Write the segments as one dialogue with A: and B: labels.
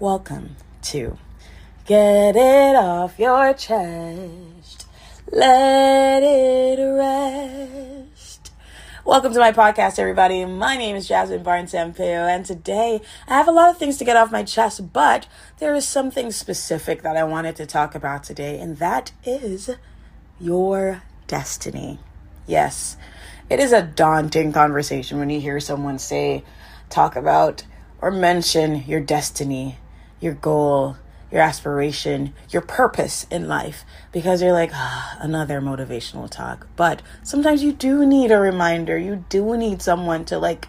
A: Welcome to Get It Off Your Chest. Let it rest. Welcome to my podcast, everybody. My name is Jasmine Barnes Sampaio, and today I have a lot of things to get off my chest, but there is something specific that I wanted to talk about today, and that is your destiny. Yes, it is a daunting conversation when you hear someone talk about or mention your destiny, your goal, your aspiration, your purpose in life, because you're like, another motivational talk. But sometimes you do need a reminder. You do need someone to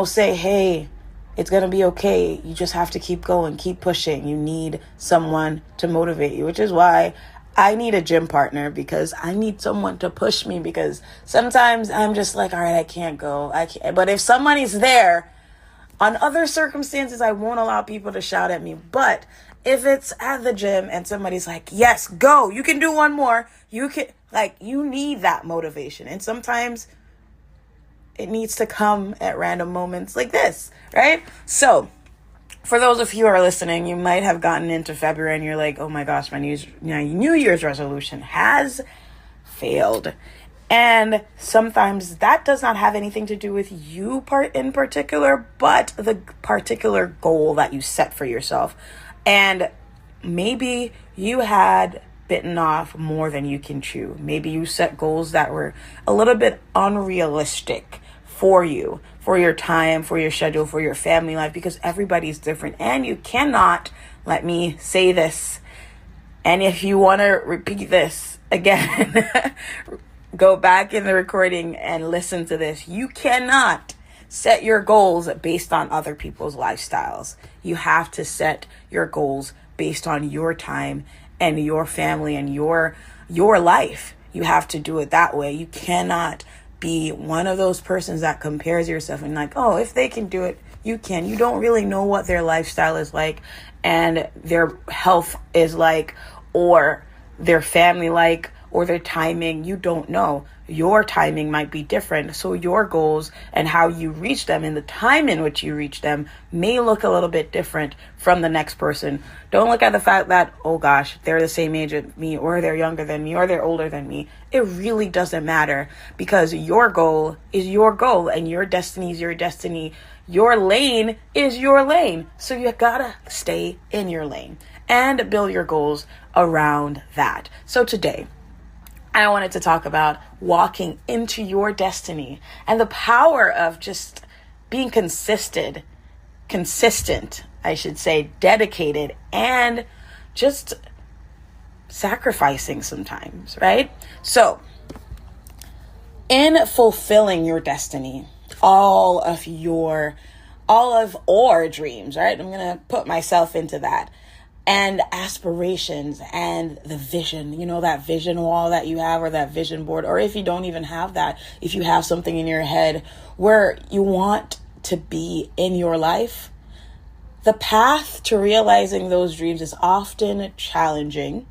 A: say, hey, it's going to be okay. You just have to keep going, keep pushing. You need someone to motivate you, which is why I need a gym partner, because I need someone to push me, because sometimes I'm just like, all right, I can't go. But if somebody's there, on other circumstances, I won't allow people to shout at me. But if it's at the gym and somebody's like, yes, go, you can do one more. You need that motivation. And sometimes it needs to come at random moments like this, right? So for those of you who are listening, you might have gotten into February and you're like, oh my gosh, my New Year's resolution has failed. And sometimes that does not have anything to do with you in particular, but the particular goal that you set for yourself. And maybe you had bitten off more than you can chew. Maybe you set goals that were a little bit unrealistic for you, for your time, for your schedule, for your family life, because everybody's different. And you cannot, let me say this, and if you want to repeat this again, go back in the recording and listen to this. You cannot set your goals based on other people's lifestyles. You have to set your goals based on your time and your family and your life. You have to do it that way. You cannot be one of those persons that compares yourself and like, oh, if they can do it, you can. You don't really know what their lifestyle is like and their health is like, or their family like, or their timing. You don't know. Your timing might be different. So your goals and how you reach them and the time in which you reach them may look a little bit different from the next person. Don't look at the fact that, oh gosh, they're the same age as me, or they're younger than me, or they're older than me. It really doesn't matter, because your goal is your goal and your destiny is your destiny. Your lane is your lane. So you gotta stay in your lane and build your goals around that. So today, I wanted to talk about walking into your destiny and the power of just being consistent, I should say, dedicated, and just sacrificing sometimes, right? So, in fulfilling your destiny, all of our dreams, right? I'm going to put myself into that. And aspirations and the vision, that vision wall that you have, or that vision board, or if you don't even have that, if you have something in your head where you want to be in your life, the path to realizing those dreams is often challenging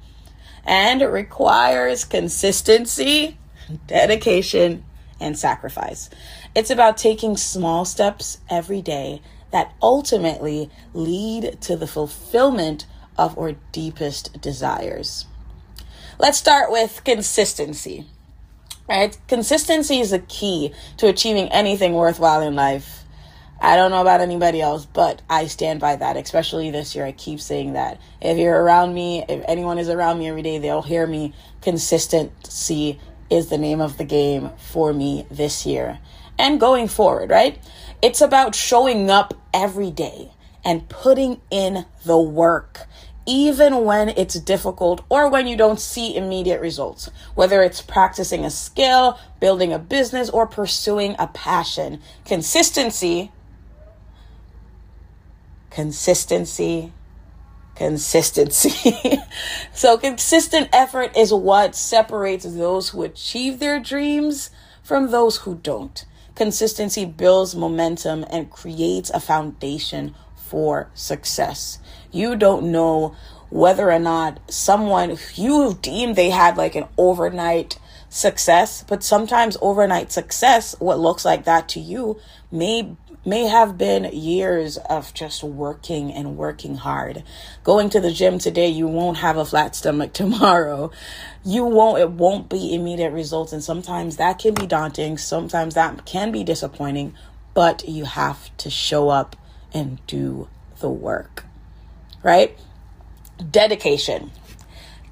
A: and it requires consistency, dedication, and sacrifice. It's about taking small steps every day that ultimately lead to the fulfillment of our deepest desires. Let's start with consistency, right? Consistency is a key to achieving anything worthwhile in life. I don't know about anybody else, but I stand by that, especially this year. I keep saying that. If you're around me, if anyone is around me every day, they'll hear me. Consistency is the name of the game for me this year and going forward, right? It's about showing up every day and putting in the work, even when it's difficult or when you don't see immediate results, whether it's practicing a skill, building a business, or pursuing a passion. Consistency. So consistent effort is what separates those who achieve their dreams from those who don't. Consistency builds momentum and creates a foundation for success. You don't know whether or not someone you deem they had like an overnight success, but sometimes overnight success, what looks like that to you, may may have been years of just working and working hard. Going to the gym today, you won't have a flat stomach tomorrow. It won't be immediate results. And sometimes that can be daunting. Sometimes that can be disappointing, but you have to show up and do the work, right? Dedication.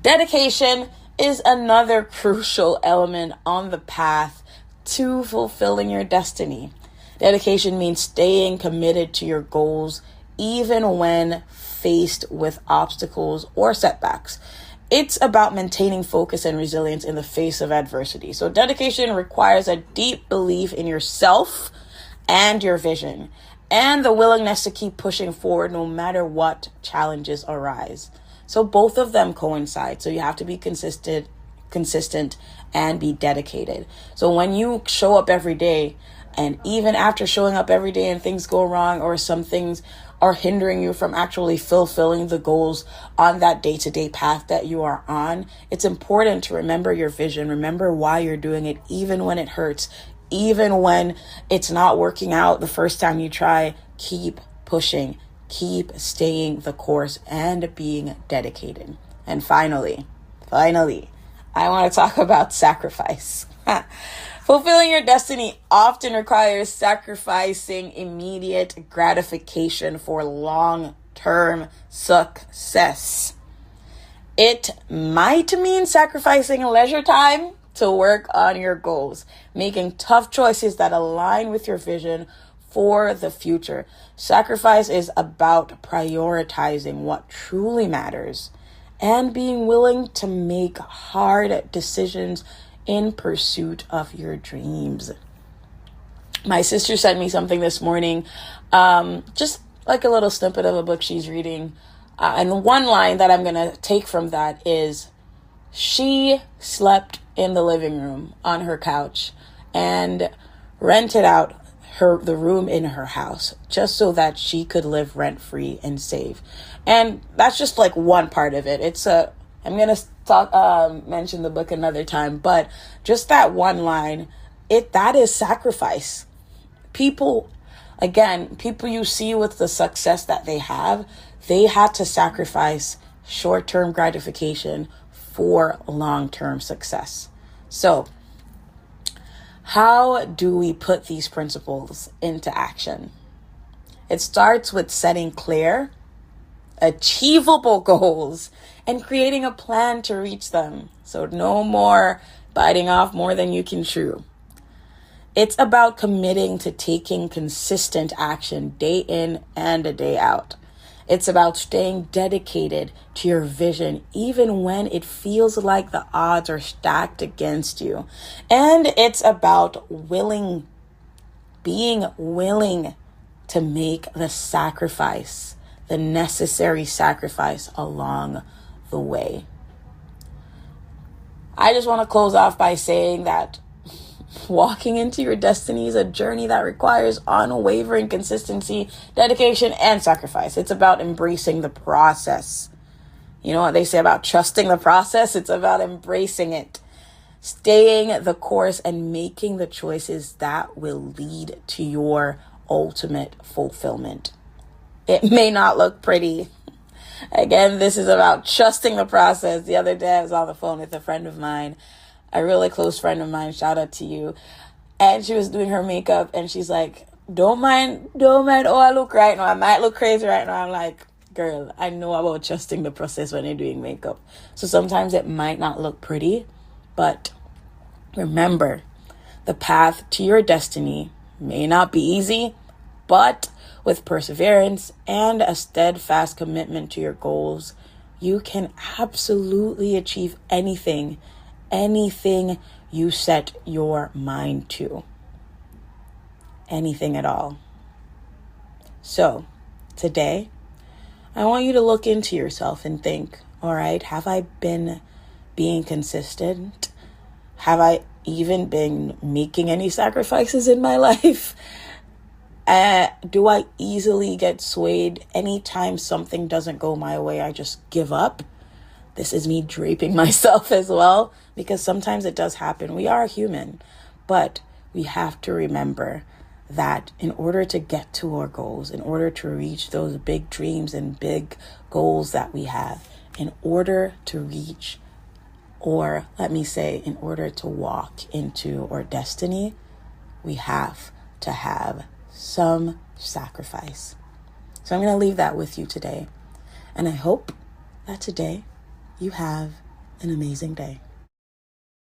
A: Dedication is another crucial element on the path to fulfilling your destiny. Dedication means staying committed to your goals, even when faced with obstacles or setbacks. It's about maintaining focus and resilience in the face of adversity. So dedication requires a deep belief in yourself and your vision, and the willingness to keep pushing forward no matter what challenges arise. So both of them coincide. So you have to be consistent and be dedicated. So when you show up every day, and even after showing up every day and things go wrong, or some things are hindering you from actually fulfilling the goals on that day-to-day path that you are on, it's important to remember your vision, remember why you're doing it, even when it hurts, even when it's not working out the first time you try. Keep pushing, keep staying the course, and being dedicated. And finally, I want to talk about sacrifice. Fulfilling your destiny often requires sacrificing immediate gratification for long-term success. It might mean sacrificing leisure time to work on your goals, making tough choices that align with your vision for the future. Sacrifice is about prioritizing what truly matters and being willing to make hard decisions in pursuit of your dreams. My sister sent me something this morning, just like a little snippet of a book she's reading. And one line that I'm going to take from that is, she slept in the living room on her couch and rented out the room in her house just so that she could live rent-free and save. And that's just like one part of it. I'm going to mention the book another time, but just that one line, that is sacrifice. People you see with the success that they had to sacrifice short-term gratification for long-term success. So, how do we put these principles into action? It starts with setting clear, achievable goals and creating a plan to reach them. So no more biting off more than you can chew. It's about committing to taking consistent action day in and a day out. It's about staying dedicated to your vision, even when it feels like the odds are stacked against you. And it's about being willing to make the necessary sacrifice along the way. I just want to close off by saying that walking into your destiny is a journey that requires unwavering consistency, dedication, and sacrifice. It's about embracing the process. You know what they say about trusting the process? It's about embracing it, staying the course, and making the choices that will lead to your ultimate fulfillment. It may not look pretty. Again, this is about trusting the process. The other day I was on the phone with a friend of mine, a really close friend of mine, shout out to you. And she was doing her makeup and she's like, don't mind, oh, I look right now. I might look crazy right now. I'm like, girl, I know about trusting the process when you're doing makeup. So sometimes it might not look pretty, but remember, the path to your destiny may not be easy, but with perseverance and a steadfast commitment to your goals, you can absolutely achieve anything you set your mind to. Anything at all. So, today, I want you to look into yourself and think, all right, have I been being consistent? Have I even been making any sacrifices in my life? Do I easily get swayed anytime something doesn't go my way? I just give up. This is me draping myself as well, because sometimes it does happen. We are human, but we have to remember that in order to get to our goals, in order to reach those big dreams and big goals that we have, in order to reach, or let me say, in order to walk into our destiny, we have to have some sacrifice. So I'm going to leave that with you today. And I hope that today you have an amazing day.